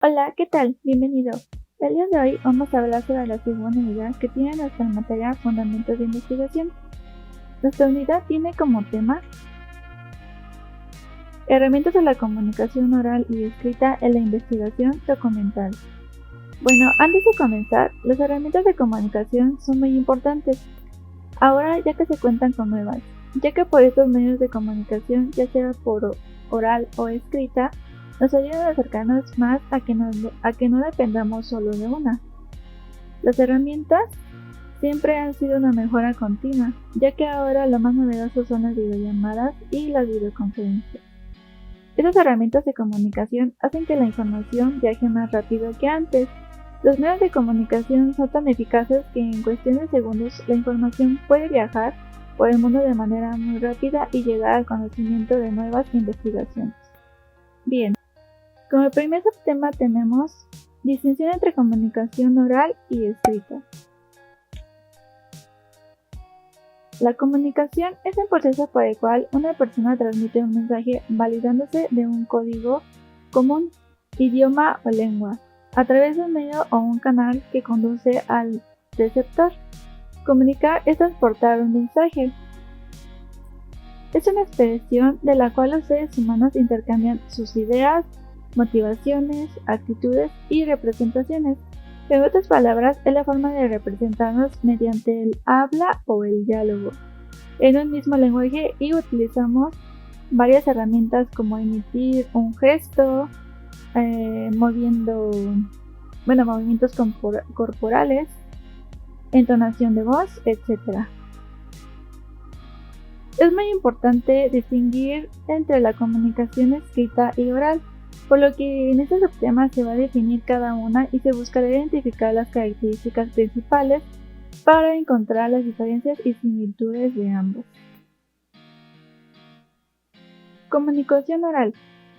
Hola, ¿qué tal? Bienvenido. El día de hoy vamos a hablar sobre la segunda unidad que tiene nuestra materia Fundamentos de Investigación. Nuestra unidad tiene como tema herramientas de la comunicación oral y escrita en la investigación documental. Bueno, antes de comenzar, las herramientas de comunicación son muy importantes. Ahora ya que se cuentan con nuevas, ya que por estos medios de comunicación, ya sea por oral o escrita, nos ayudan a acercarnos más a que no dependamos solo de una. Las herramientas siempre han sido una mejora continua, ya que ahora lo más novedoso son las videollamadas y las videoconferencias. Estas herramientas de comunicación hacen que la información viaje más rápido que antes. Los medios de comunicación son tan eficaces que en cuestión de segundos la información puede viajar por el mundo de manera muy rápida y llegar al conocimiento de nuevas investigaciones. Bien, como primer subtema tenemos distinción entre comunicación oral y escrita. La comunicación es el proceso por el cual una persona transmite un mensaje validándose de un código común, idioma o lengua, a través de un medio o un canal que conduce al receptor. Comunicar es transportar un mensaje. Es una expresión de la cual los seres humanos intercambian sus ideas, motivaciones, actitudes y representaciones. En otras palabras, es la forma de representarnos mediante el habla o el diálogo en un mismo lenguaje, y utilizamos varias herramientas como emitir un gesto, movimientos corporales, entonación de voz, etc. Es muy importante distinguir entre la comunicación escrita y oral, por lo que en este subtema se va a definir cada una y se buscará identificar las características principales para encontrar las diferencias y similitudes de ambos. Comunicación oral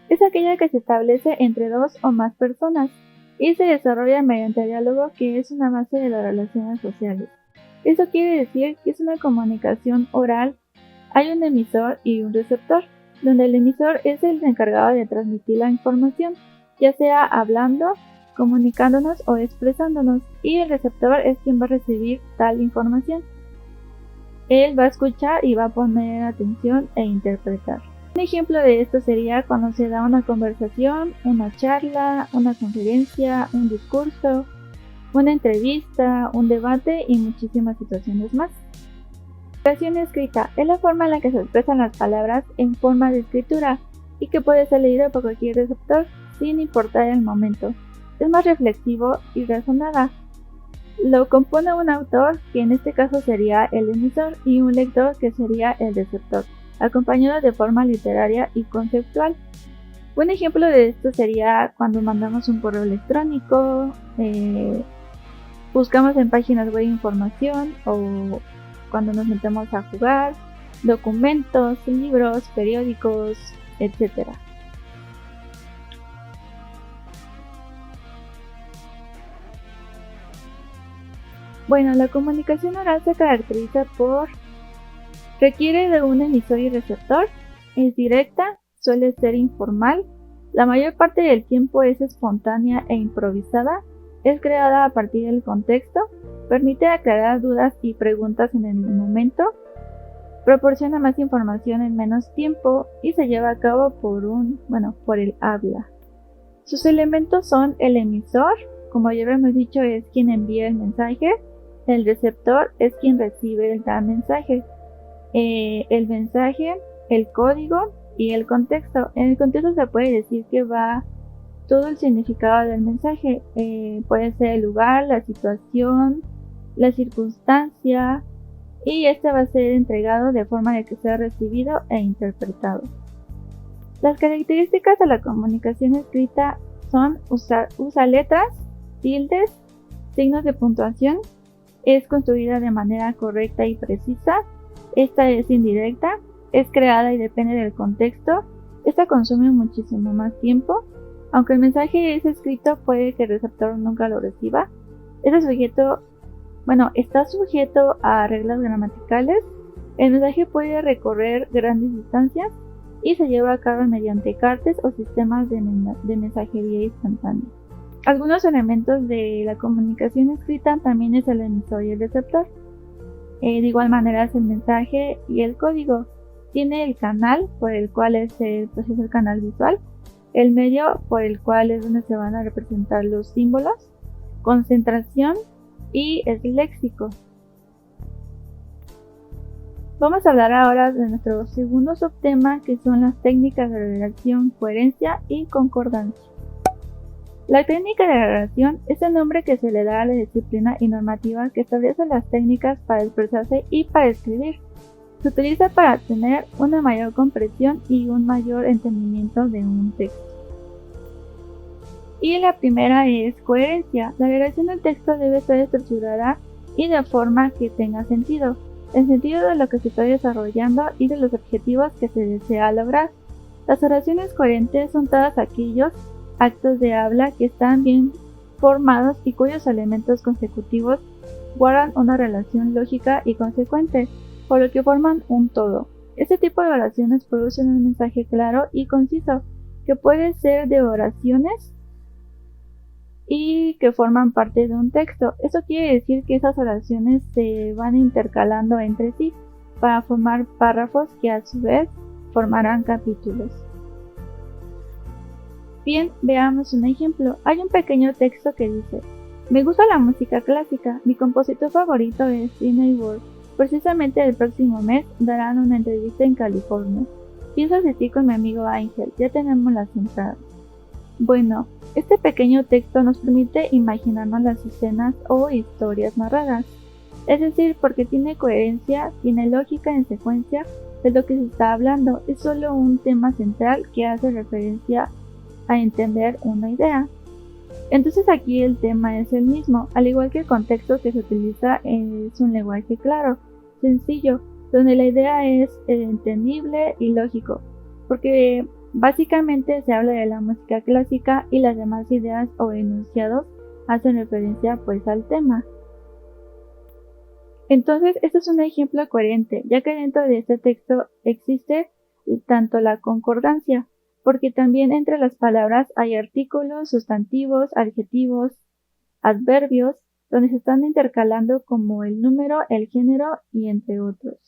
es aquella que se establece entre dos o más personas y se desarrolla mediante el diálogo, que es una base de las relaciones sociales. Eso quiere decir que es una comunicación oral. Hay un emisor y un receptor, donde el emisor es el encargado de transmitir la información, ya sea hablando, comunicándonos o expresándonos, y el receptor es quien va a recibir tal información. Él va a escuchar y va a poner atención e interpretar. Un ejemplo de esto sería cuando se da una conversación, una charla, una conferencia, un discurso, una entrevista, un debate y muchísimas situaciones más. La comunicación escrita es la forma en la que se expresan las palabras en forma de escritura y que puede ser leído por cualquier receptor sin importar el momento. Es más reflexivo y razonada. Lo compone un autor, que en este caso sería el emisor, y un lector, que sería el receptor, acompañado de forma literaria y conceptual. Un ejemplo de esto sería cuando mandamos un correo electrónico, buscamos en páginas web información, o cuando nos metemos a jugar, documentos, libros, periódicos, etc. Bueno, la comunicación oral se caracteriza por requiere de un emisor y receptor, es directa, suele ser informal, la mayor parte del tiempo es espontánea e improvisada, es creada a partir del contexto, permite aclarar dudas y preguntas en el momento, proporciona más información en menos tiempo y se lleva a cabo por el habla. Sus elementos son el emisor, como ya hemos dicho, es quien envía el mensaje, el receptor es quien recibe el mensaje, el mensaje, el código y el contexto. En el contexto se puede decir que va todo el significado del mensaje, puede ser el lugar, la situación, la circunstancia, y este va a ser entregado de forma de que sea recibido e interpretado. Las características de la comunicación escrita son usa letras, tildes, signos de puntuación, es construida de manera correcta y precisa, esta es indirecta, es creada y depende del contexto, esta consume muchísimo más tiempo, aunque el mensaje es escrito puede que el receptor nunca lo reciba, está sujeto a reglas gramaticales, el mensaje puede recorrer grandes distancias y se lleva a cabo mediante cartas o sistemas de mensajería instantánea. Algunos elementos de la comunicación escrita también es el emisor y el receptor. De igual manera es el mensaje y el código. Tiene el canal, por el cual es el canal visual, el medio, por el cual es donde se van a representar los símbolos, concentración y el léxico. Vamos a hablar ahora de nuestro segundo subtema, que son las técnicas de redacción, coherencia y concordancia. La técnica de redacción es el nombre que se le da a la disciplina y normativa que establece las técnicas para expresarse y para escribir. Se utiliza para tener una mayor comprensión y un mayor entendimiento de un texto. Y la primera es coherencia. La redacción del texto debe estar estructurada y de forma que tenga sentido, el sentido de lo que se está desarrollando y de los objetivos que se desea lograr. Las oraciones coherentes son todos aquellos actos de habla que están bien formados y cuyos elementos consecutivos guardan una relación lógica y consecuente, por lo que forman un todo. Este tipo de oraciones producen un mensaje claro y conciso, que puede ser de oraciones y que forman parte de un texto. Eso quiere decir que esas oraciones se van intercalando entre sí para formar párrafos que a su vez formarán capítulos. Bien, veamos un ejemplo. Hay un pequeño texto que dice: me gusta la música clásica, mi compositor favorito es Tiny Ward. Precisamente el próximo mes darán una entrevista en California. Pienso asistir con mi amigo Ángel, ya tenemos las entradas. Bueno, este pequeño texto nos permite imaginarnos las escenas o historias narradas. Es decir, porque tiene coherencia, tiene lógica en secuencia de lo que se está hablando. Es solo un tema central que hace referencia a entender una idea. Entonces aquí el tema es el mismo, al igual que el contexto que se utiliza es un lenguaje claro, sencillo, donde la idea es entendible y lógico, porque básicamente se habla de la música clásica y las demás ideas o enunciados hacen referencia pues al tema. Entonces este es un ejemplo coherente, ya que dentro de este texto existe tanto la concordancia, porque también entre las palabras hay artículos, sustantivos, adjetivos, adverbios, donde se están intercalando como el número, el género y entre otros.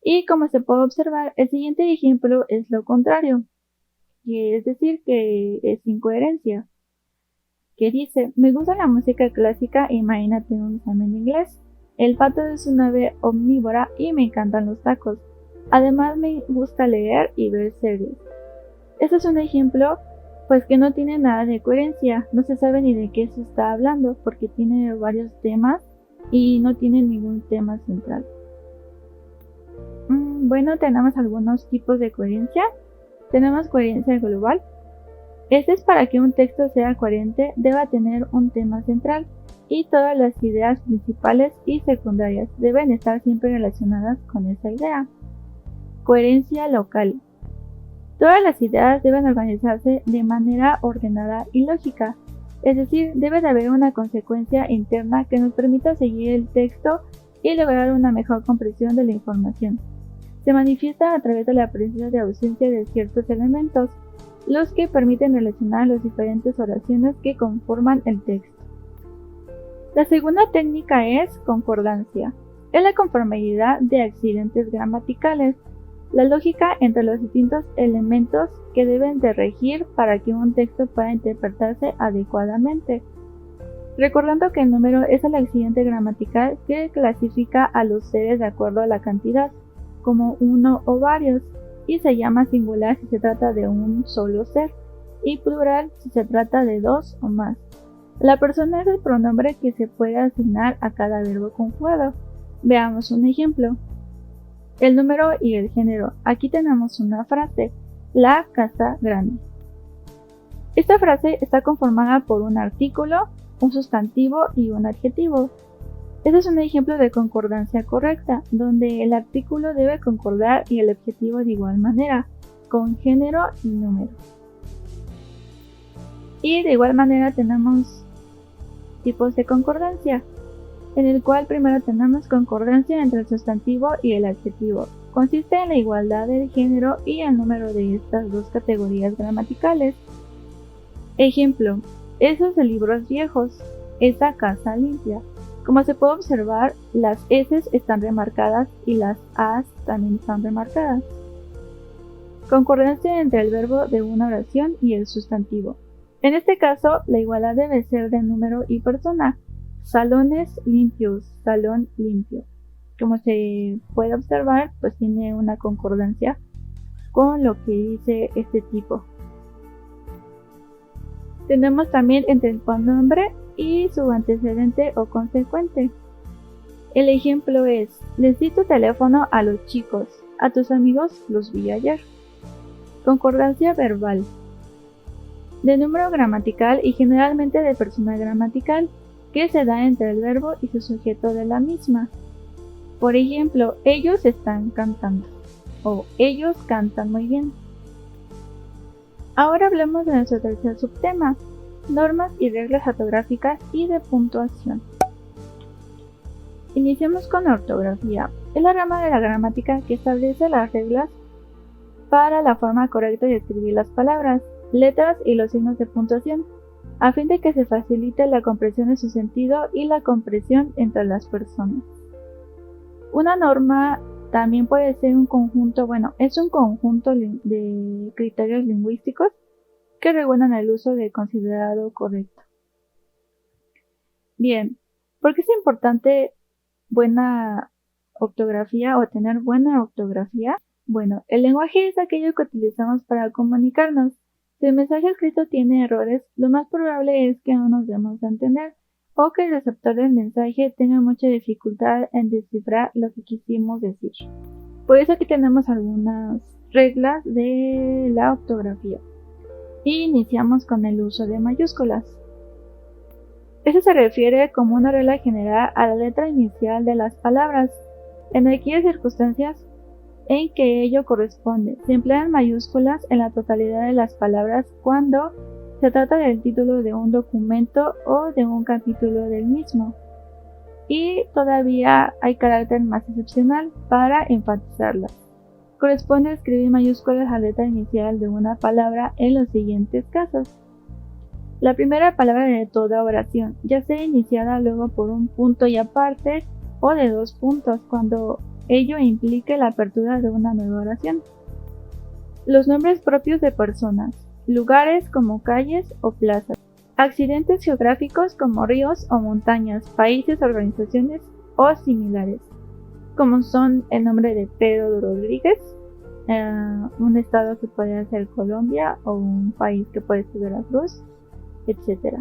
Y como se puede observar, el siguiente ejemplo es lo contrario, que es decir que es incoherencia, que dice: me gusta la música clásica, imagínate un examen de inglés. El pato es un ave omnívora y me encantan los tacos. Además me gusta leer y ver series. Este es un ejemplo pues que no tiene nada de coherencia, no se sabe ni de qué se está hablando porque tiene varios temas y no tiene ningún tema central. Bueno, tenemos algunos tipos de coherencia. Tenemos coherencia global. Este es para que un texto sea coherente, deba tener un tema central y todas las ideas principales y secundarias deben estar siempre relacionadas con esa idea. Coherencia local. Todas las ideas deben organizarse de manera ordenada y lógica, es decir, debe de haber una consecuencia interna que nos permita seguir el texto y lograr una mejor comprensión de la información. Se manifiesta a través de la presencia de ausencia de ciertos elementos, los que permiten relacionar las diferentes oraciones que conforman el texto. La segunda técnica es concordancia. Es la conformidad de accidentes gramaticales, la lógica entre los distintos elementos que deben de regir para que un texto pueda interpretarse adecuadamente. Recordando que el número es el accidente gramatical que clasifica a los seres de acuerdo a la cantidad, como uno o varios, y se llama singular si se trata de un solo ser, y plural si se trata de dos o más. La persona es el pronombre que se puede asignar a cada verbo conjugado. Veamos un ejemplo. El número y el género. Aquí tenemos una frase: la casa grande. Esta frase está conformada por un artículo, un sustantivo y un adjetivo. Este es un ejemplo de concordancia correcta, donde el artículo debe concordar y el adjetivo de igual manera, con género y número. Y de igual manera tenemos tipos de concordancia, en el cual primero tenemos concordancia entre el sustantivo y el adjetivo. Consiste en la igualdad del género y el número de estas dos categorías gramaticales. Ejemplo, esos de libros viejos, esa casa limpia. Como se puede observar, las S están remarcadas y las As también están remarcadas. Concordancia entre el verbo de una oración y el sustantivo. En este caso, la igualdad debe ser de número y persona. Salones limpios, salón limpio. Como se puede observar, pues tiene una concordancia con lo que dice este tipo. Tenemos también entre el pronombre y su antecedente o consecuente. El ejemplo es: les di tu teléfono a los chicos, a tus amigos los vi ayer. Concordancia verbal. De número gramatical y generalmente de persona gramatical, que se da entre el verbo y su sujeto de la misma. Por ejemplo, ellos están cantando o ellos cantan muy bien. Ahora hablemos de nuestro tercer subtema, normas y reglas ortográficas y de puntuación. Iniciemos con la ortografía. Es la rama de la gramática que establece las reglas para la forma correcta de escribir las palabras, letras y los signos de puntuación, a fin de que se facilite la comprensión de su sentido y la comprensión entre las personas. Una norma también puede ser un conjunto, es un conjunto de criterios lingüísticos que regulan el uso del considerado correcto. Bien, ¿por qué es importante buena ortografía o tener buena ortografía? Bueno, el lenguaje es aquello que utilizamos para comunicarnos. Si el mensaje escrito tiene errores, lo más probable es que no nos demos a entender o que el receptor del mensaje tenga mucha dificultad en descifrar lo que quisimos decir. Por eso aquí tenemos algunas reglas de la ortografía. Y iniciamos con el uso de mayúsculas. Esto se refiere como una regla general a la letra inicial de las palabras, en aquellas circunstancias en que ello corresponde. Se emplean mayúsculas en la totalidad de las palabras cuando se trata del título de un documento o de un capítulo del mismo. Y todavía hay carácter más excepcional para enfatizarlas. Corresponde a escribir mayúsculas a la letra inicial de una palabra en los siguientes casos. La primera palabra de toda oración, ya sea iniciada luego por un punto y aparte o de dos puntos, cuando ello implique la apertura de una nueva oración. Los nombres propios de personas, lugares como calles o plazas, accidentes geográficos como ríos o montañas, países, organizaciones o similares, como son el nombre de Pedro Rodríguez, un estado que puede ser Colombia o un país que puede ser Veracruz, etc.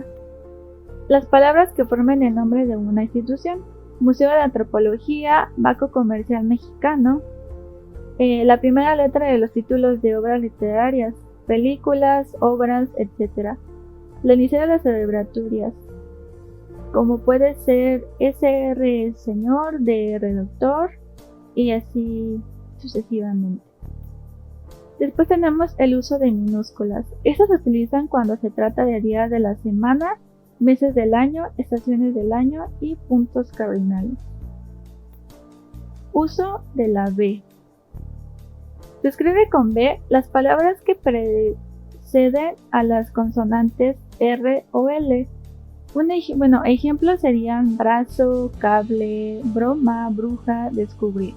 Las palabras que formen el nombre de una institución, Museo de Antropología, Banco Comercial Mexicano, la primera letra de los títulos de obras literarias, películas, obras, etc. La inicial de las abreviaturas, como puede ser SR señor, DR doctor y así sucesivamente. Después tenemos el uso de minúsculas. Estas se utilizan cuando se trata de días de la semana, meses del año, estaciones del año y puntos cardinales. Uso de la B. Se escribe con B las palabras que preceden a las consonantes R o L. Ejemplos serían brazo, cable, broma, bruja, descubrir.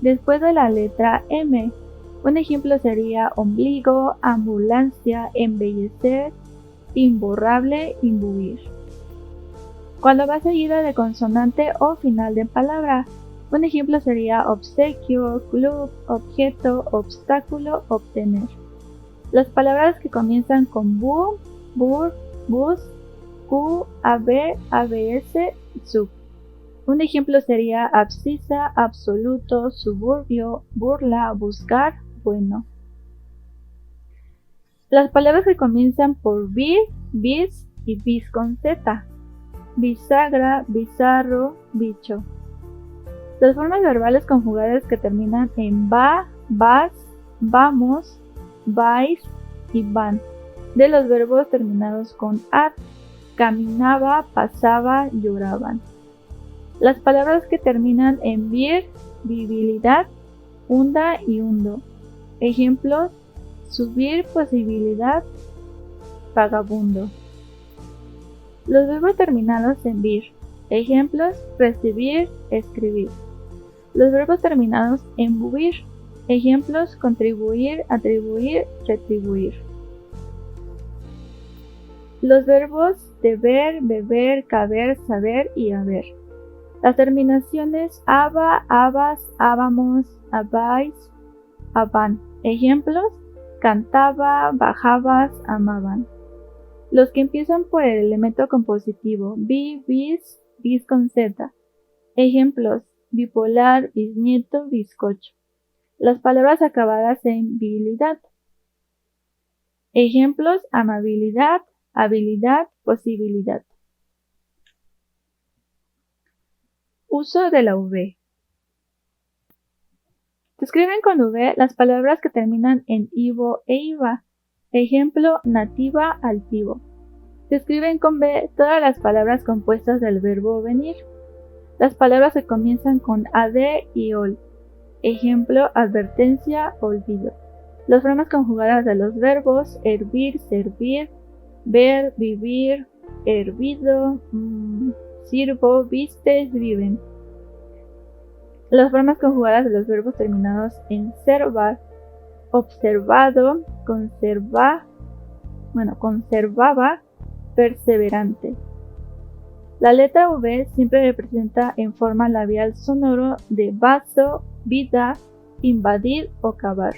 Después de la letra M, un ejemplo sería ombligo, ambulancia, embellecer, imborrable, imbuir. Cuando va seguida de consonante o final de palabra, un ejemplo sería obsequio, club, objeto, obstáculo, obtener. Las palabras que comienzan con bu, bur, bus, cu, ab, abs, sub. Un ejemplo sería abscisa, absoluto, suburbio, burla, buscar, bueno. Las palabras que comienzan por bis, bis y bis con z. Bisagra, bizarro, bicho. Las formas verbales conjugadas que terminan en va, vas, vamos, vais y van. De los verbos terminados con ad. Caminaba, pasaba, lloraban. Las palabras que terminan en vir, virilidad, hunda y hundo. Ejemplos: subir, posibilidad, vagabundo. Los verbos terminados en vir. Ejemplos: recibir, escribir. Los verbos terminados en buvir. Ejemplos: contribuir, atribuir, retribuir. Los verbos deber, beber, caber, saber y haber. Las terminaciones aba, abas, ábamos, abáis, aban. Ejemplos: cantaba, bajabas, amaban. Los que empiezan por el elemento compositivo bi, bis, bis con z. Ejemplos: bipolar, bisnieto, bizcocho. Las palabras acabadas en bilidad. Ejemplos: amabilidad, habilidad, posibilidad. Uso de la V. Se escriben con V las palabras que terminan en ivo e iva. Ejemplo: nativa, altivo. Se escriben con V todas las palabras compuestas del verbo venir. Las palabras que comienzan con ad y ol. Ejemplo: advertencia, olvido. Las formas conjugadas de los verbos hervir, servir, ver, vivir, hervido, sirvo, vistes, viven. Las formas conjugadas de los verbos terminados en servar: observado, conservaba, perseverante. La letra V siempre representa en forma labial sonoro de vaso, vida, invadir o cavar.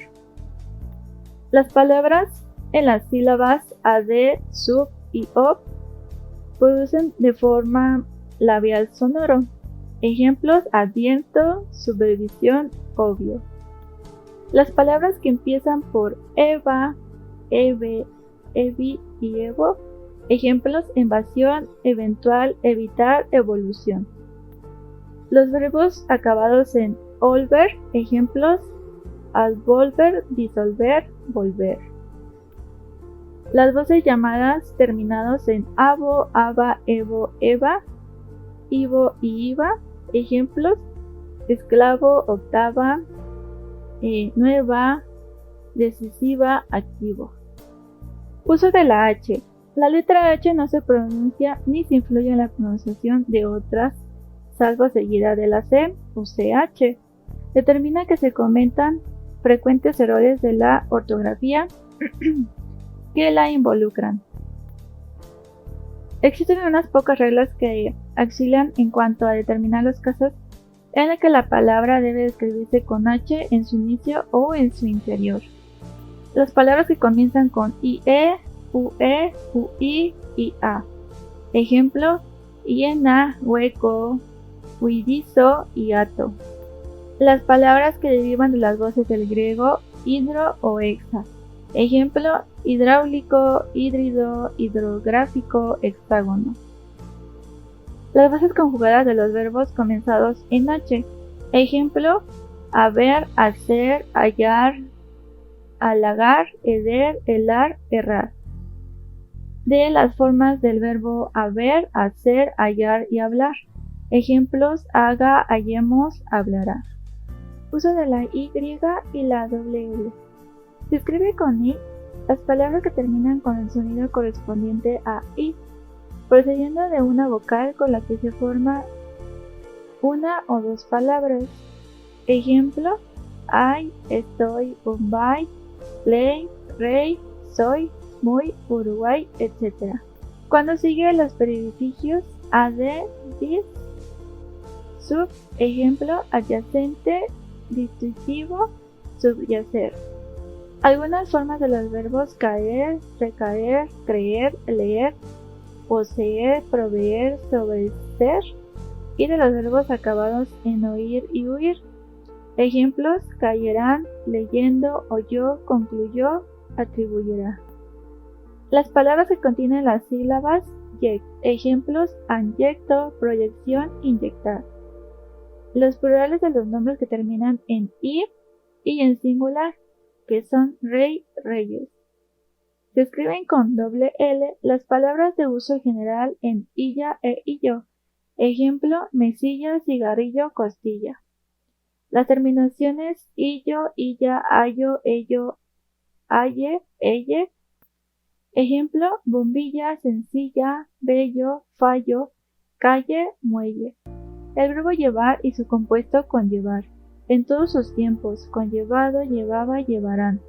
Las palabras en las sílabas ad, sub y ob producen de forma labial sonoro. Ejemplos: adviento, supervisión, obvio. Las palabras que empiezan por eva, eve, evi y evo. Ejemplos: invasión, eventual, evitar, evolución. Los verbos acabados en olver. Ejemplos: advolver, disolver, volver. Las voces llamadas terminados en avo, ava, evo, eva, ivo y iva. Ejemplos: esclavo, octava, nueva, decisiva, activo. Uso de la H. La letra H no se pronuncia ni se influye en la pronunciación de otras, salvo seguida de la C o CH. Determina que se comentan frecuentes errores de la ortografía que la involucran. Existen unas pocas reglas que auxilian en cuanto a determinar los casos en los que la palabra debe escribirse con H en su inicio o en su interior. Las palabras que comienzan con IE, UE, UI y A. Ejemplo: hiena, hueco, huidizo y hato. Las palabras que derivan de las voces del griego hidro o hexa. Ejemplo: hidráulico, hídrido, hidrográfico, hexágono. Las voces conjugadas de los verbos comenzados en H. Ejemplo: haber, hacer, hallar, halagar, heder, helar, errar. De las formas del verbo haber, hacer, hallar y hablar. Ejemplos: haga, hallemos, hablará. Uso de la Y y la doble L. Se escribe con I las palabras que terminan con el sonido correspondiente a I, procediendo de una vocal con la que se forma una o dos palabras. Ejemplo: hay, estoy, Bombay, play, rey, soy, muy, Uruguay, etc. Cuando sigue los prefijios ad, dis, sub. Ejemplo: adyacente, distintivo, subyacer. Algunas formas de los verbos caer, recaer, creer, leer, poseer, proveer, sobreser, y de los verbos acabados en oír y huir. Ejemplos: caerán, leyendo, oyó, concluyó, atribuyerá. Las palabras que contienen las sílabas yect. Ejemplos: anyecto, proyección, inyectar. Los plurales de los nombres que terminan en ir y en singular, que son rey, reyes. Se escriben con doble L las palabras de uso general en illa e illo. Ejemplo: mesilla, cigarrillo, costilla. Las terminaciones illo, illa, ayo, ello, aye, elle Ejemplo, bombilla, sencilla, bello, fallo, calle, muelle. El verbo llevar y su compuesto conllevar. En todos sus tiempos, conllevado, llevaba, llevarán.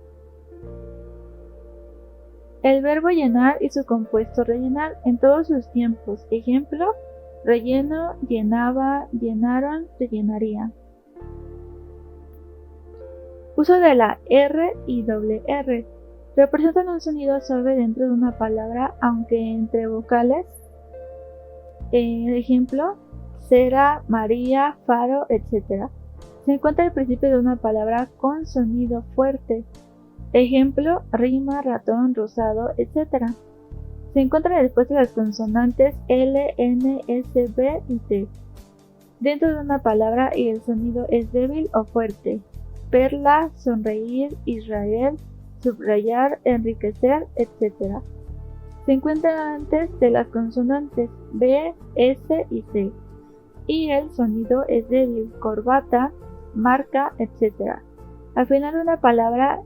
El verbo llenar y su compuesto rellenar en todos sus tiempos. Ejemplo, relleno, llenaba, llenaron, rellenarían. Uso de la R y doble R. Representan un sonido suave dentro de una palabra, aunque entre vocales. Ejemplo, cera, María, faro, etc. Se encuentra al principio de una palabra con sonido fuerte. Ejemplo, rima, ratón, rosado, etc. Se encuentra después de las consonantes L, N, S, B y T. Dentro de una palabra y el sonido es débil o fuerte. Perla, sonreír, Israel, subrayar, enriquecer, etc. Se encuentra antes de las consonantes B, S y C. Y el sonido es débil, corbata, marca, etc. Al final de una palabra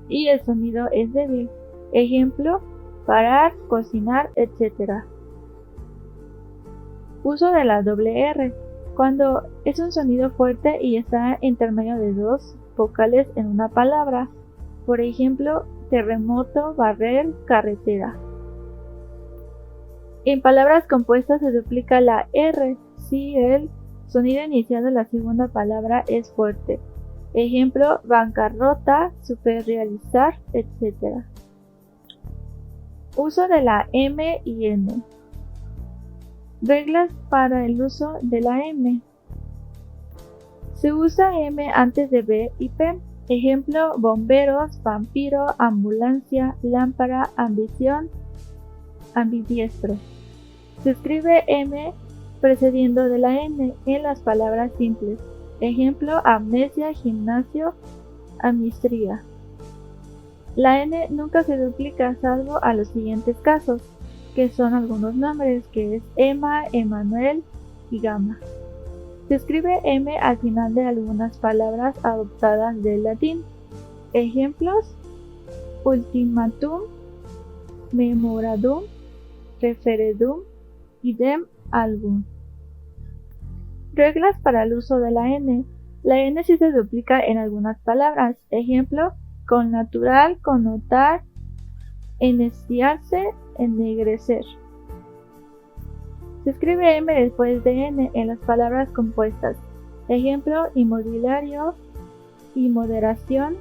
y el sonido es débil. Ejemplo, parar, cocinar, etc. Uso de la doble R. Cuando es un sonido fuerte y está entre medio de dos vocales en una palabra. Por ejemplo, terremoto, barrer, carretera. En palabras compuestas se duplica la R si el sonido inicial de la segunda palabra es fuerte. Ejemplo, bancarrota, superrealizar, etc. Uso de la M y N. Reglas para el uso de la M. Se usa M antes de B y P. Ejemplo, bomberos, vampiro, ambulancia, lámpara, ambición, ambidiestro. Se escribe M precediendo de la N en las palabras simples. Ejemplo, amnesia, gimnasio, amnistría. La N nunca se duplica salvo a los siguientes casos, que son algunos nombres, que es Emma, Emanuel y Gama. Se escribe M al final de algunas palabras adoptadas del latín. Ejemplos, ultimatum, memorandum, referendum, idem album. Reglas para el uso de la N. La N sí se duplica en algunas palabras. Ejemplo, connatural, connotar, enestiarse, ennegrecer. Se escribe M después de N en las palabras compuestas. Ejemplo, inmobiliario, inmoderación,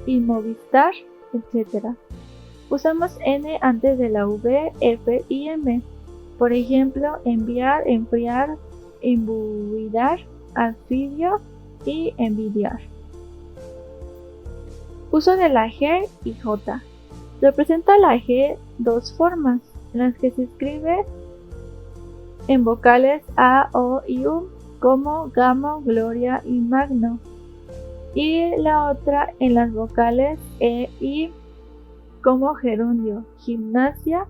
inmovistar, etc. Usamos N antes de la V, F y M. Por ejemplo, enviar, enfriar, embuidar, anfibio y envidiar. Uso de la G y J. Representa la G dos formas, en las que se escribe en vocales A, O y U, como Gamo, Gloria y Magno, y la otra en las vocales E, I, como gerundio, gimnasia,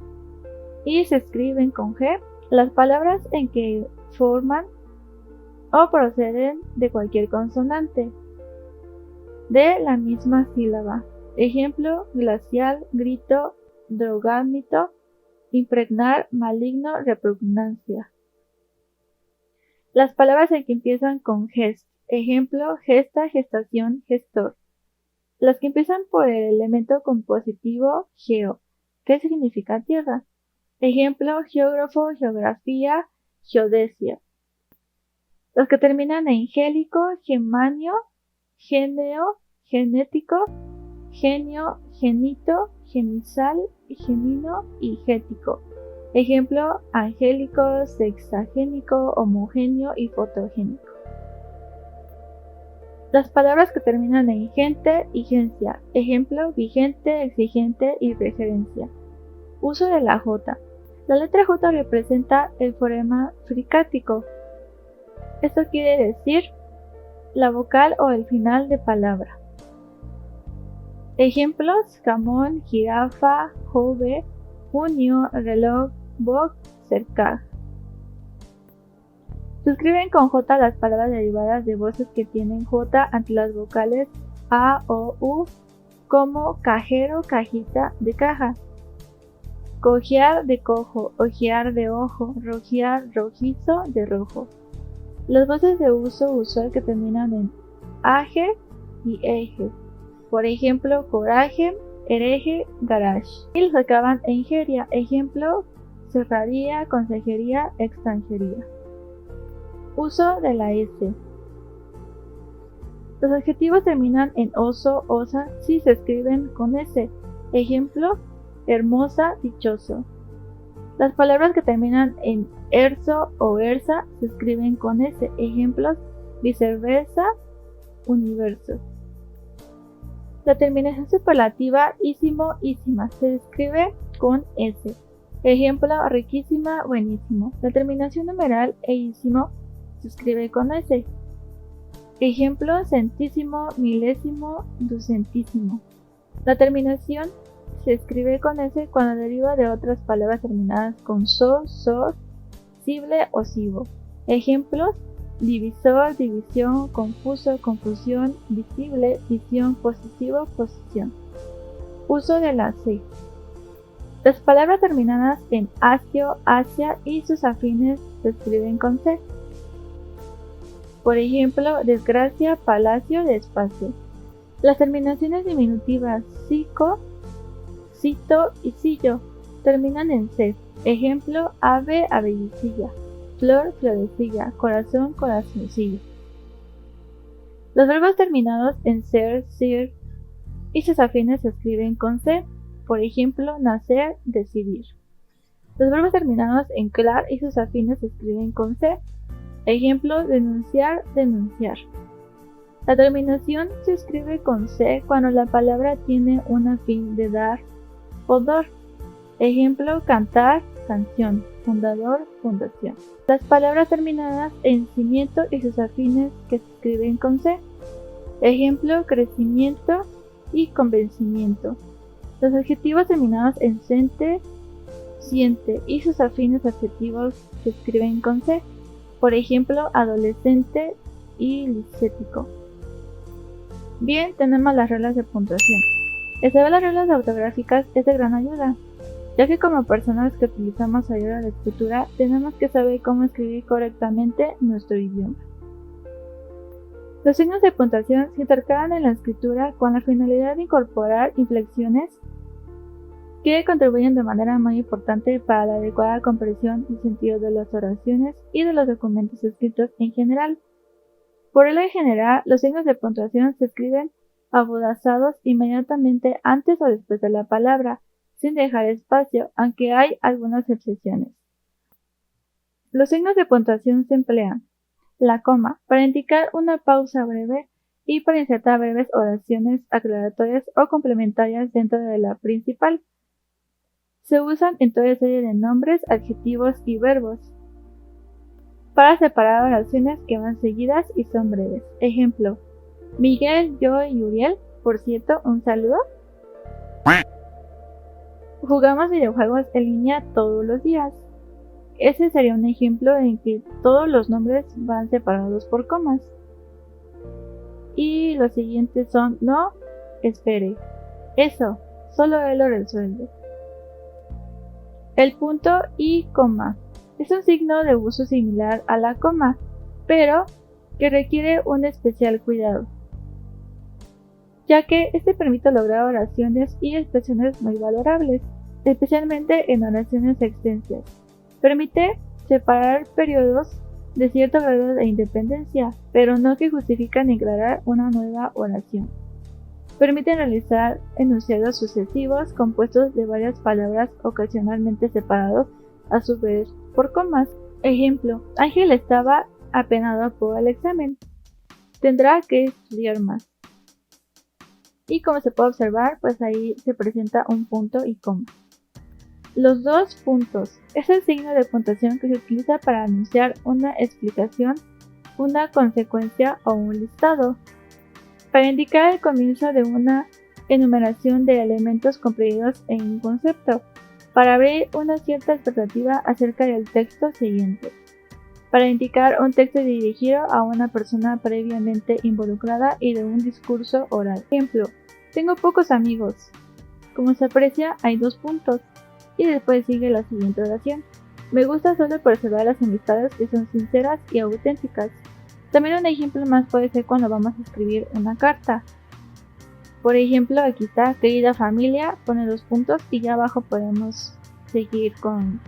y se escriben con G las palabras en que forman o proceden de cualquier consonante de la misma sílaba. Ejemplo, glacial, grito, drogámito, impregnar, maligno, repugnancia. Las palabras en que empiezan con gest. Ejemplo, gesta, gestación, gestor. Las que empiezan por el elemento compositivo geo, que significa tierra. Ejemplo, geógrafo, geografía, geodesia. Los que terminan en gélico, gemanio, geneo, genético, genio, genito, genisal, genino y gético. Ejemplo, angélico, sexagénico, homogéneo y fotogénico. Las palabras que terminan en gente y gencia. Ejemplo, vigente, exigente y referencia. Uso de la J. La letra J representa el fonema fricático. Esto quiere decir la vocal o el final de palabra. Ejemplos, jamón, jirafa, jove, junio, reloj, bog, cercaj. Se escriben con J las palabras derivadas de voces que tienen J ante las vocales A, O, U, como cajero, cajita de caja. cojear de cojo, ojear de ojo, rojear, rojizo de rojo. Las voces de uso usual que terminan en aje y eje. Por ejemplo, coraje, hereje, garage. Y los acaban en geria. Ejemplo, cerraría, consejería, extranjería. Uso de la S. Los adjetivos terminan en oso, osa si se escriben con S. Ejemplo, hermosa, dichoso. Las palabras que terminan en erso o ersa se escriben con S. Ejemplos, viceversa, universo. La terminación superlativa ísimo, ísima se escribe con S. Ejemplo, riquísima, buenísimo. La terminación numeral eísimo se escribe con S. Ejemplo, centísimo, milésimo, ducentísimo. La terminación se escribe con S cuando deriva de otras palabras terminadas con so, sor, sible o sibo. Ejemplos, divisor, división, confuso, confusión, visible, visión, posesivo, posición. Uso de la C. Las palabras terminadas en asio, asia y sus afines se escriben con C. Por ejemplo, desgracia, palacio, despacio. Las terminaciones diminutivas psico, cito y sillo terminan en C. Ejemplo, ave, avellacilla, flor, florecilla, corazón, corazoncillo. Los verbos terminados en ser, sir y sus afines se escriben con C. Por ejemplo, nacer, decidir. Los verbos terminados en clar y sus afines se escriben con C. Ejemplo, denunciar, denunciar. La terminación se escribe con C cuando la palabra tiene un afín de dar o dor. Ejemplo, cantar, canción, fundador, fundación. Las palabras terminadas en cimiento y sus afines que se escriben con C. Ejemplo, crecimiento y convencimiento. Los adjetivos terminados en cente, siente y sus afines adjetivos se escriben con C. Por ejemplo, adolescente y licético. Bien, tenemos las reglas de puntuación. El saber las reglas ortográficas es de gran ayuda, ya que como personas que utilizamos ayuda de escritura tenemos que saber cómo escribir correctamente nuestro idioma. Los signos de puntuación se intercalan en la escritura con la finalidad de incorporar inflexiones que contribuyen de manera muy importante para la adecuada comprensión y sentido de las oraciones y de los documentos escritos en general. Por regla general, los signos de puntuación se escriben abodazados inmediatamente antes o después de la palabra, sin dejar espacio, aunque hay algunas excepciones. Los signos de puntuación se emplean la coma para indicar una pausa breve y para insertar breves oraciones aclaratorias o complementarias dentro de la principal. Se usan en toda serie de nombres, adjetivos y verbos para separar oraciones que van seguidas y son breves. Ejemplo, Miguel, yo y Uriel, por cierto, un saludo. Jugamos videojuegos en línea todos los días. Ese sería un ejemplo en que todos los nombres van separados por comas. Y los siguientes son no, espere. Eso, solo él lo resuelve. El punto y coma es un signo de uso similar a la coma, pero que requiere un especial cuidado, ya que este permite lograr oraciones y expresiones muy valorables, especialmente en oraciones extensas. Permite separar periodos de cierto grado de independencia, pero no que justifican declarar una nueva oración. Permiten realizar enunciados sucesivos compuestos de varias palabras ocasionalmente separados a su vez por comas. Ejemplo, Ángel estaba apenado por el examen. Tendrá que estudiar más. Y como se puede observar, pues ahí se presenta un punto y coma. Los dos puntos es el signo de puntuación que se utiliza para anunciar una explicación, una consecuencia o un listado. Para indicar el comienzo de una enumeración de elementos comprendidos en un concepto, para abrir una cierta expectativa acerca del texto siguiente, para indicar un texto dirigido a una persona previamente involucrada y de un discurso oral. Ejemplo, tengo pocos amigos. Como se aprecia, hay 2 puntos. y después sigue la siguiente oración. Me gusta solo preservar las amistades que son sinceras y auténticas. También un ejemplo más puede ser cuando vamos a escribir una carta. Por ejemplo, aquí está, querida familia, pone 2 puntos y ya abajo podemos seguir con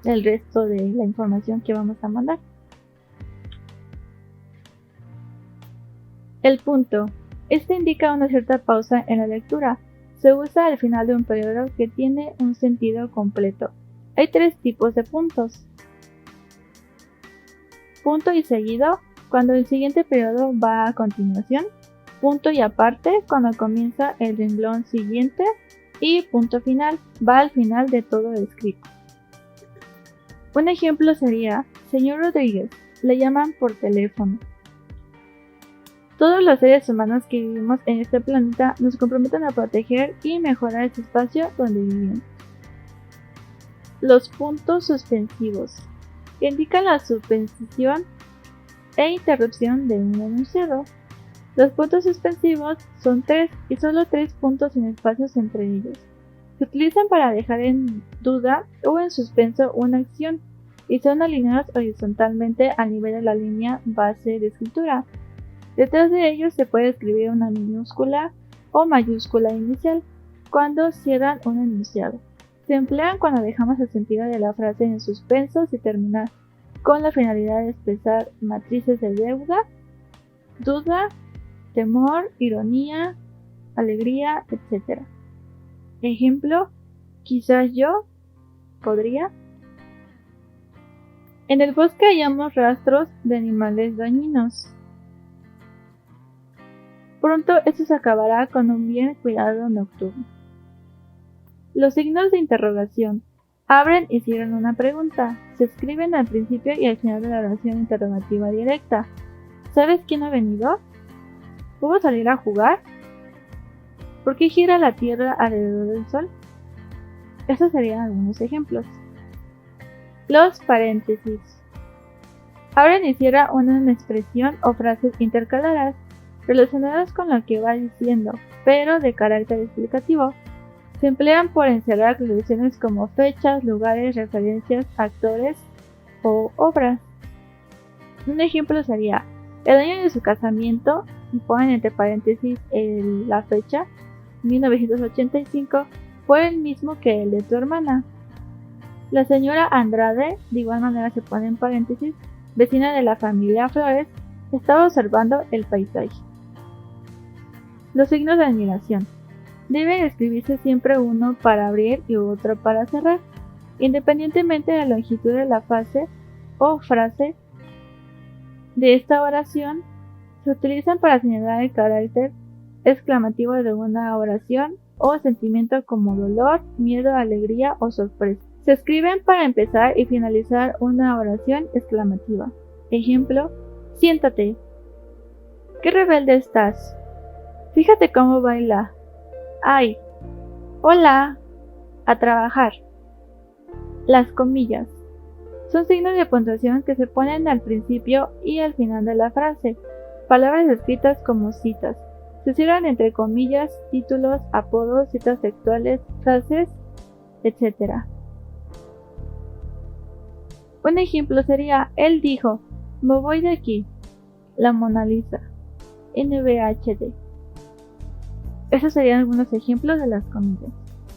el resto de la información que vamos a mandar. El punto. Este indica una cierta pausa en la lectura. Se usa al final de un periodo que tiene un sentido completo. Hay 3 tipos de puntos. Punto y seguido, cuando el siguiente periodo va a continuación. Punto y aparte, cuando comienza el renglón siguiente. Y punto final, va al final de todo el escrito. Un ejemplo sería, señor Rodríguez, le llaman por teléfono. Todos los seres humanos que vivimos en este planeta nos comprometen a proteger y mejorar este espacio donde vivimos. Los puntos suspensivos, que indican la suspensión e interrupción de un enunciado. Los puntos suspensivos son 3 y solo 3 puntos sin espacios entre ellos. Se utilizan para dejar en duda o en suspenso una acción y son alineados horizontalmente al nivel de la línea base de escritura. Detrás de ellos se puede escribir una minúscula o mayúscula inicial cuando cierran un enunciado. Se emplean cuando dejamos el sentido de la frase en suspenso y terminar con la finalidad de expresar matrices de duda, temor, ironía, alegría, etc. Ejemplo, quizás yo, podría. En el bosque hallamos rastros de animales dañinos. Pronto esto se acabará con un bien cuidado nocturno. Los signos de interrogación abren y cierran una pregunta. Se escriben al principio y al final de la oración interrogativa directa. ¿Sabes quién ha venido? ¿Puedo salir a jugar? ¿Por qué gira la Tierra alrededor del Sol? Estos serían algunos ejemplos. Los paréntesis. Abren y cierran una expresión o frases intercaladas relacionadas con lo que va diciendo, pero de carácter explicativo. Se emplean por encerrar conclusiones como fechas, lugares, referencias, actores o obras. Un ejemplo sería, el año de su casamiento, y ponen entre paréntesis la fecha, 1985, fue el mismo que el de tu hermana. La señora Andrade, de igual manera se pone en paréntesis, vecina de la familia Flores, estaba observando el paisaje. Los signos de admiración. Deben escribirse siempre uno para abrir y otro para cerrar, independientemente de la longitud de la fase o frase de esta oración. Se utilizan para señalar el carácter exclamativo de una oración o sentimiento como dolor, miedo, alegría o sorpresa. Se escriben para empezar y finalizar una oración exclamativa. Ejemplo, siéntate. ¿Qué rebelde estás? Fíjate cómo baila. ¡Ay! ¡Hola! A trabajar. Las comillas. Son signos de puntuación que se ponen al principio y al final de la frase. Palabras escritas como citas. Se cierran entre comillas, títulos, apodos, citas textuales, frases, etc. Un ejemplo sería, él dijo, me voy de aquí. La Mona Lisa. NBHD. Esos serían algunos ejemplos de las comillas.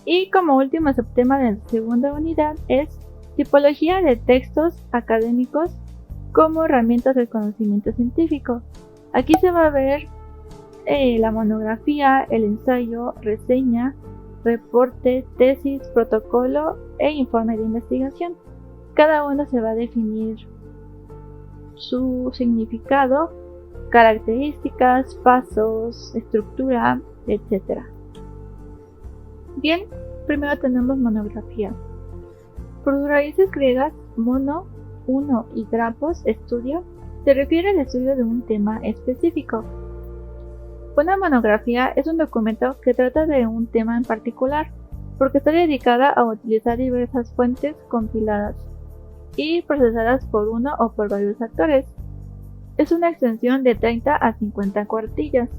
Y como último subtema de la segunda unidad es tipología de textos académicos como herramientas del conocimiento científico. Aquí se va a ver la monografía, el ensayo, reseña, reporte, tesis, protocolo e informe de investigación. Cada uno se va a definir su significado, características, pasos, estructura, etc. Bien, primero tenemos monografía. Por raíces griegas, mono, uno y grapos, estudio, se refiere al estudio de un tema específico. Una monografía es un documento que trata de un tema en particular, porque está dedicada a utilizar diversas fuentes compiladas y procesadas por uno o por varios actores. Es una extensión de 30 a 50 cuartillas.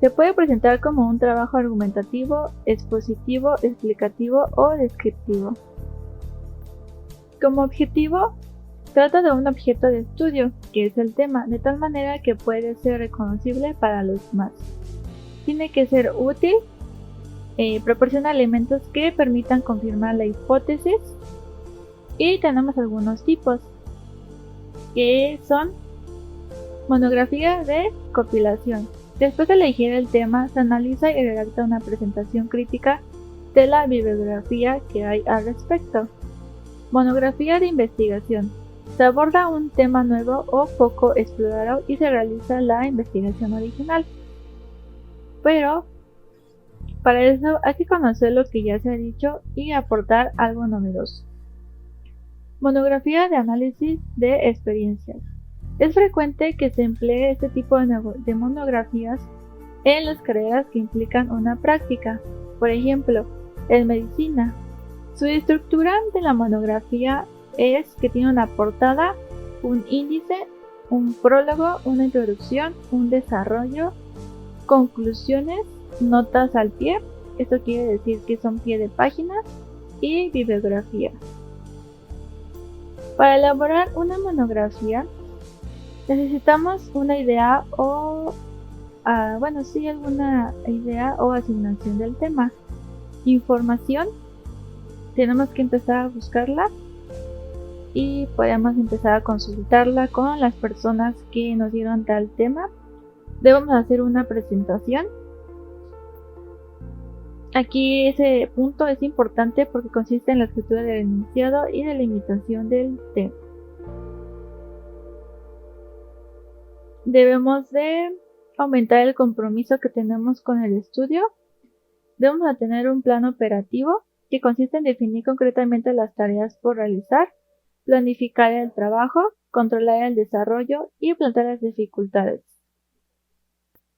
Se puede presentar como un trabajo argumentativo, expositivo, explicativo o descriptivo. Como objetivo, trata de un objeto de estudio, que es el tema, de tal manera que puede ser reconocible para los demás. Tiene que ser útil, proporciona elementos que permitan confirmar la hipótesis, y tenemos algunos tipos, que son monografía de compilación. Después de elegir el tema, se analiza y redacta una presentación crítica de la bibliografía que hay al respecto. Monografía de investigación. Se aborda un tema nuevo o poco explorado y se realiza la investigación original. Pero para eso hay que conocer lo que ya se ha dicho y aportar algo novedoso. Monografía de análisis de experiencias. Es frecuente que se emplee este tipo de monografías en las carreras que implican una práctica, por ejemplo, en medicina. Su estructura de la monografía es que tiene una portada, un índice, un prólogo, una introducción, un desarrollo, conclusiones, notas al pie, esto quiere decir que son pie de página, y bibliografía. Para elaborar una monografía necesitamos una idea o alguna idea o asignación del tema. Información, tenemos que empezar a buscarla y podemos empezar a consultarla con las personas que nos dieron tal tema. Debemos hacer una presentación. Aquí ese punto es importante porque consiste en la escritura del enunciado y de la limitación del tema. Debemos de aumentar el compromiso que tenemos con el estudio. Debemos de tener un plan operativo que consiste en definir concretamente las tareas por realizar, planificar el trabajo, controlar el desarrollo y plantear las dificultades.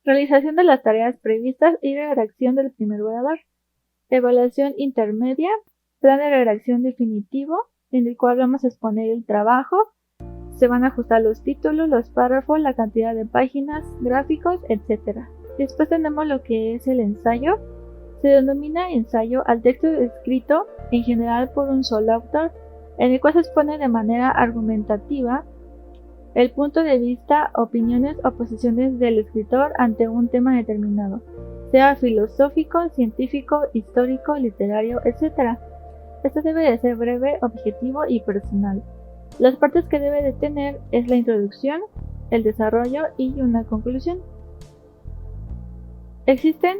Realización de las tareas previstas y redacción del primer borrador. Evaluación intermedia. Plan de redacción definitivo, en el cual vamos a exponer el trabajo. Se van a ajustar los títulos, los párrafos, la cantidad de páginas, gráficos, etc. Después tenemos lo que es el ensayo. Se denomina ensayo al texto escrito en general por un solo autor, en el cual se expone de manera argumentativa el punto de vista, opiniones o posiciones del escritor ante un tema determinado, sea filosófico, científico, histórico, literario, etc. Esto debe de ser breve, objetivo y personal. Las partes que debe de tener es la introducción, el desarrollo y una conclusión. Existen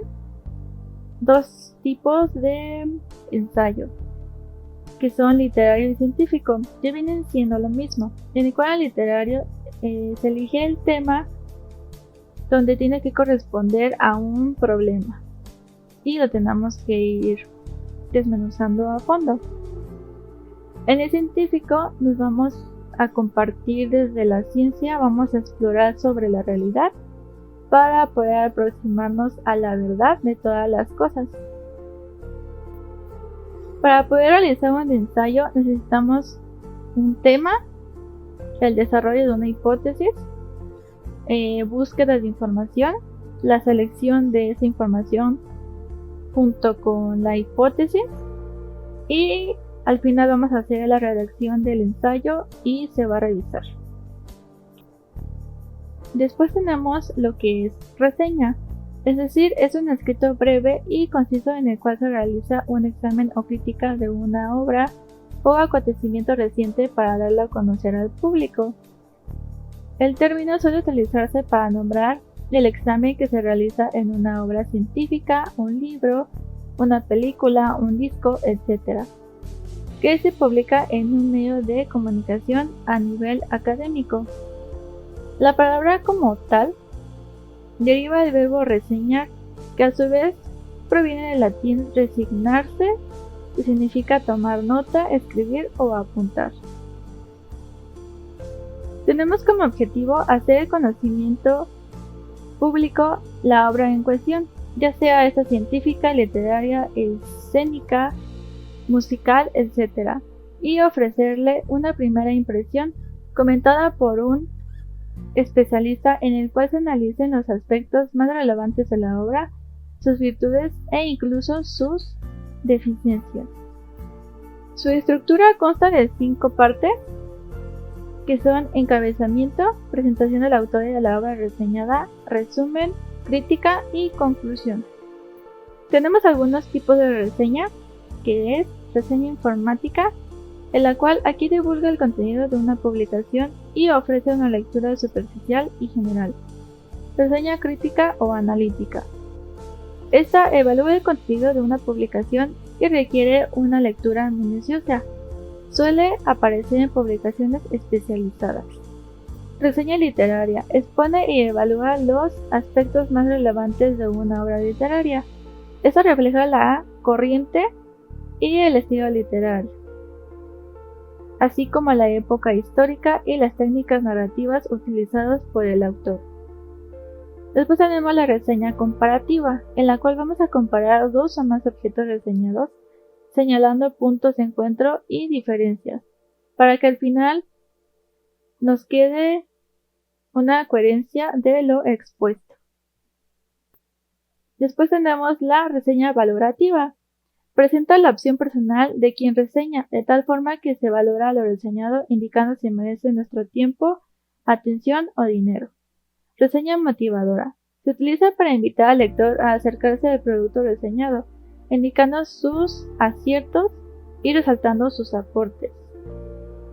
dos tipos de ensayo, que son literario y científico, que vienen siendo lo mismo. En el cual literario se elige el tema donde tiene que corresponder a un problema y lo tenemos que ir desmenuzando a fondo. En el científico nos vamos a compartir desde la ciencia, vamos a explorar sobre la realidad para poder aproximarnos a la verdad de todas las cosas. Para poder realizar un ensayo necesitamos un tema, el desarrollo de una hipótesis, búsqueda de información, la selección de esa información junto con la hipótesis y al final vamos a hacer la redacción del ensayo y se va a revisar. Después tenemos lo que es reseña, es decir, es un escrito breve y conciso en el cual se realiza un examen o crítica de una obra o acontecimiento reciente para darlo a conocer al público. El término suele utilizarse para nombrar el examen que se realiza en una obra científica, un libro, una película, un disco, etc., que se publica en un medio de comunicación a nivel académico. La palabra como tal deriva del verbo reseñar, que a su vez proviene del latín resignarse, que significa tomar nota, escribir o apuntar. Tenemos como objetivo hacer el conocimiento público la obra en cuestión, ya sea esta científica, literaria, escénica, musical, etc., y ofrecerle una primera impresión comentada por un especialista en el cual se analicen los aspectos más relevantes de la obra, sus virtudes e incluso sus deficiencias. Su estructura consta de 5 partes, que son encabezamiento, presentación del autor y de la obra reseñada, resumen, crítica y conclusión. Tenemos algunos tipos de reseña, que es reseña informática, en la cual aquí divulga el contenido de una publicación y ofrece una lectura superficial y general. Reseña crítica o analítica. Esta evalúa el contenido de una publicación y requiere una lectura minuciosa. Suele aparecer en publicaciones especializadas. Reseña literaria. Expone y evalúa los aspectos más relevantes de una obra literaria. Esto refleja la corriente y el estilo literario, así como la época histórica y las técnicas narrativas utilizadas por el autor. Después tenemos la reseña comparativa, en la cual vamos a comparar 2 o más objetos reseñados, señalando puntos de encuentro y diferencias, para que al final nos quede una coherencia de lo expuesto. Después tenemos la reseña valorativa. Presenta la opción personal de quien reseña, de tal forma que se valora lo reseñado indicando si merece nuestro tiempo, atención o dinero. Reseña motivadora. Se utiliza para invitar al lector a acercarse al producto reseñado, indicando sus aciertos y resaltando sus aportes.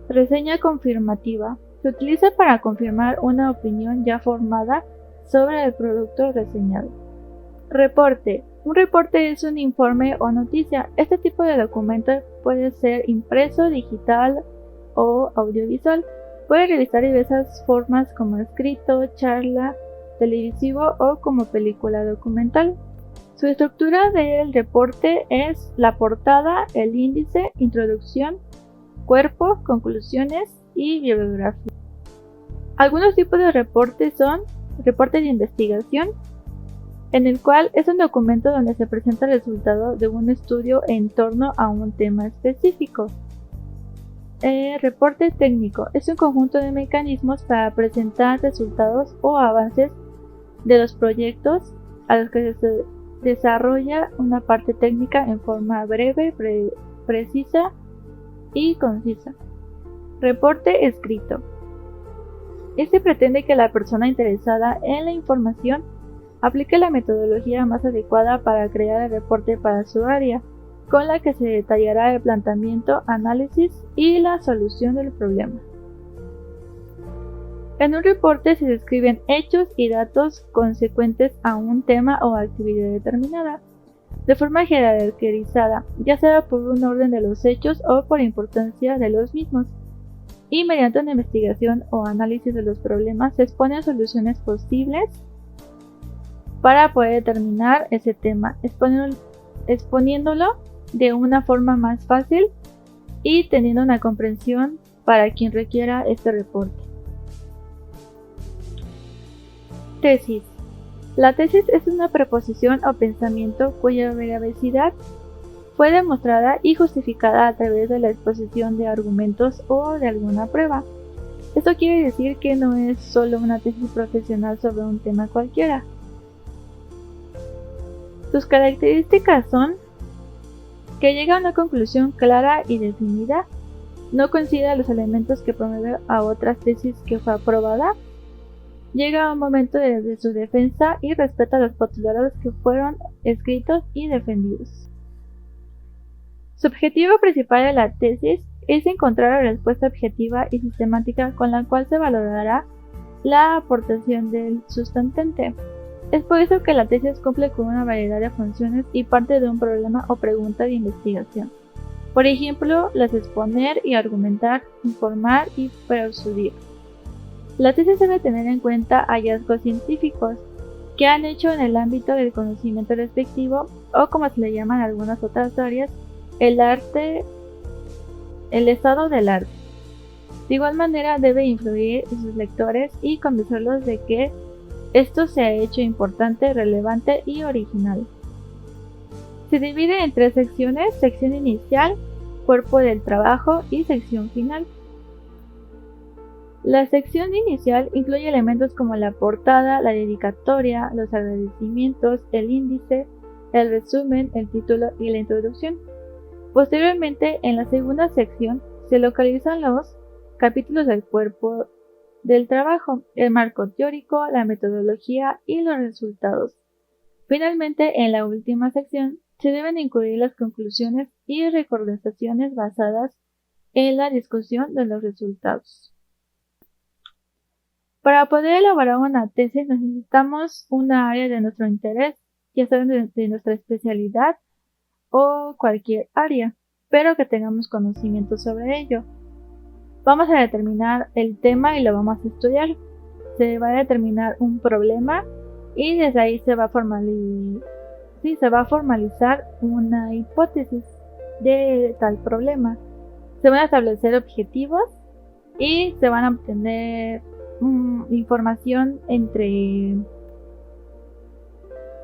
Reseña confirmativa. Se utiliza para confirmar una opinión ya formada sobre el producto reseñado. Reporte. Un reporte es un informe o noticia. Este tipo de documento puede ser impreso, digital o audiovisual. Puede realizar diversas formas como escrito, charla, televisivo o como película documental. Su estructura del reporte es la portada, el índice, introducción, cuerpo, conclusiones y bibliografía. Algunos tipos de reportes son reporte de investigación, en el cual es un documento donde se presenta el resultado de un estudio en torno a un tema específico. Reporte técnico es un conjunto de mecanismos para presentar resultados o avances de los proyectos a los que se desarrolla una parte técnica en forma breve, precisa y concisa. Reporte escrito. Este pretende que la persona interesada en la información aplique la metodología más adecuada para crear el reporte para su área, con la que se detallará el planteamiento, análisis y la solución del problema. En un reporte se describen hechos y datos consecuentes a un tema o actividad determinada, de forma jerarquizada, ya sea por un orden de los hechos o por importancia de los mismos, y mediante una investigación o análisis de los problemas se exponen soluciones posibles para poder determinar ese tema, exponiéndolo de una forma más fácil y teniendo una comprensión para quien requiera este reporte. Tesis. La tesis es una proposición o pensamiento cuya veracidad fue demostrada y justificada a través de la exposición de argumentos o de alguna prueba. Esto quiere decir que no es solo una tesis profesional sobre un tema cualquiera. Sus características son que llega a una conclusión clara y definida, no considera los elementos que promueve a otras tesis que fue aprobada, llega a un momento de su defensa y respeta los postulados que fueron escritos y defendidos. Su objetivo principal de la tesis es encontrar la respuesta objetiva y sistemática con la cual se valorará la aportación del sustentante. Es por eso que la tesis cumple con una variedad de funciones y parte de un problema o pregunta de investigación. Por ejemplo, las de exponer y argumentar, informar y persuadir. La tesis debe tener en cuenta hallazgos científicos que han hecho en el ámbito del conocimiento respectivo o, como se le llaman algunas otras áreas, el estado del arte. De igual manera debe influir en sus lectores y convencerlos de que esto se ha hecho importante, relevante y original. Se divide en 3 secciones: sección inicial, cuerpo del trabajo y sección final. La sección inicial incluye elementos como la portada, la dedicatoria, los agradecimientos, el índice, el resumen, el título y la introducción. Posteriormente, en la segunda sección, se localizan los capítulos del cuerpo del trabajo, el marco teórico, la metodología y los resultados. Finalmente, en la última sección, se deben incluir las conclusiones y recomendaciones basadas en la discusión de los resultados. Para poder elaborar una tesis necesitamos una área de nuestro interés, ya sea de nuestra especialidad o cualquier área, pero que tengamos conocimiento sobre ello. Vamos a determinar el tema y lo vamos a estudiar. Se va a determinar un problema y desde ahí se va a formalizar una hipótesis de tal problema. Se van a establecer objetivos y se van a obtener información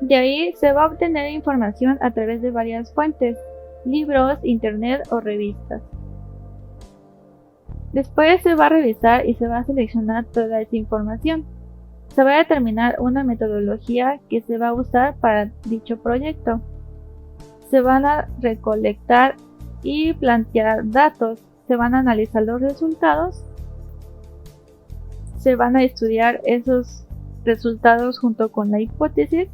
De ahí se va a obtener información a través de varias fuentes, libros, internet o revistas. Después se va a revisar y se va a seleccionar toda esa información. Se va a determinar una metodología que se va a usar para dicho proyecto. Se van a recolectar y plantear datos. Se van a analizar los resultados. Se van a estudiar esos resultados junto con la hipótesis.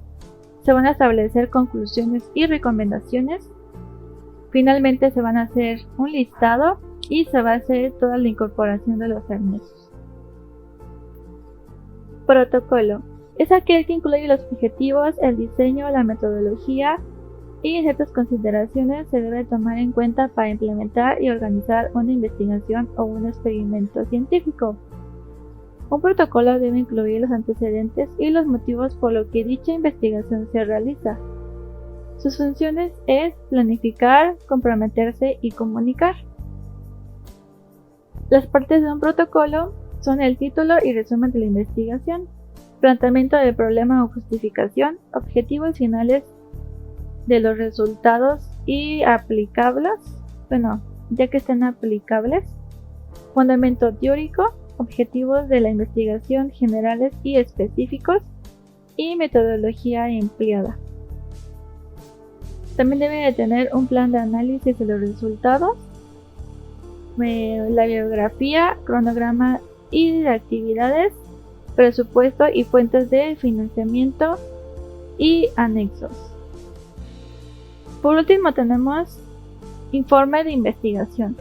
Se van a establecer conclusiones y recomendaciones. Finalmente se van a hacer un listado y se va a hacer toda la incorporación de los anexos. Protocolo. Es aquel que incluye los objetivos, el diseño, la metodología y ciertas consideraciones se debe tomar en cuenta para implementar y organizar una investigación o un experimento científico. Un protocolo debe incluir los antecedentes y los motivos por los que dicha investigación se realiza. Sus funciones es planificar, comprometerse y comunicar. Las partes de un protocolo son el título y resumen de la investigación, planteamiento del problema o justificación, objetivos finales de los resultados y aplicables, ya que estén aplicables, fundamento teórico, objetivos de la investigación generales y específicos y metodología empleada. También debe de tener un plan de análisis de los resultados, la bibliografía, cronograma y de actividades, presupuesto y fuentes de financiamiento y anexos. Por último tenemos informe de investigación.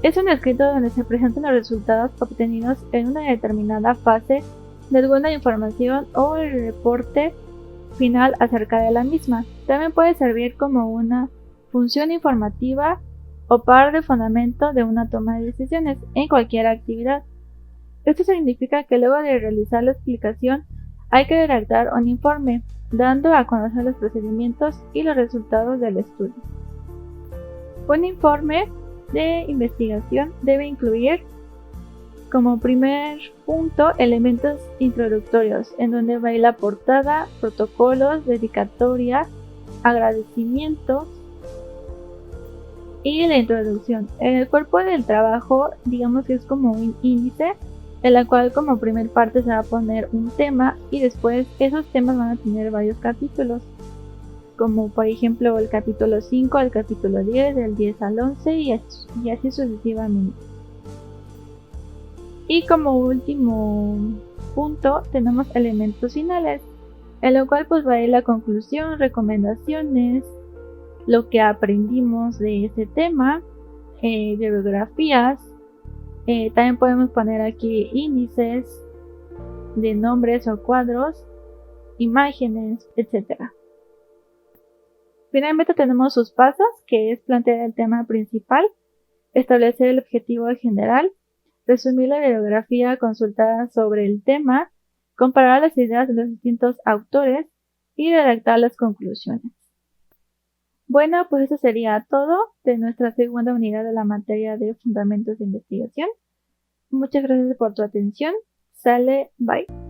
Es un escrito donde se presentan los resultados obtenidos en una determinada fase de alguna información o el reporte final acerca de la misma. También puede servir como una función informativa o par de fundamento de una toma de decisiones en cualquier actividad. Esto significa que luego de realizar la explicación hay que redactar un informe, dando a conocer los procedimientos y los resultados del estudio. Un informe de investigación debe incluir como primer punto elementos introductorios, en donde va la portada, protocolos, dedicatoria, agradecimientos y la introducción. En el cuerpo del trabajo, digamos que es como un índice, en la cual como primer parte se va a poner un tema y después esos temas van a tener varios capítulos, como por ejemplo el capítulo 5 al capítulo 10, del 10 al 11 y así sucesivamente. Y como último punto tenemos elementos finales, en lo cual pues va a ir la conclusión, recomendaciones, lo que aprendimos de ese tema, bibliografías. También podemos poner aquí índices de nombres o cuadros, imágenes, etc. Finalmente tenemos sus pasos, que es plantear el tema principal, establecer el objetivo general, resumir la bibliografía consultada sobre el tema, comparar las ideas de los distintos autores y redactar las conclusiones. Bueno, pues eso sería todo de nuestra segunda unidad de la materia de fundamentos de investigación. Muchas gracias por tu atención. Sale, bye.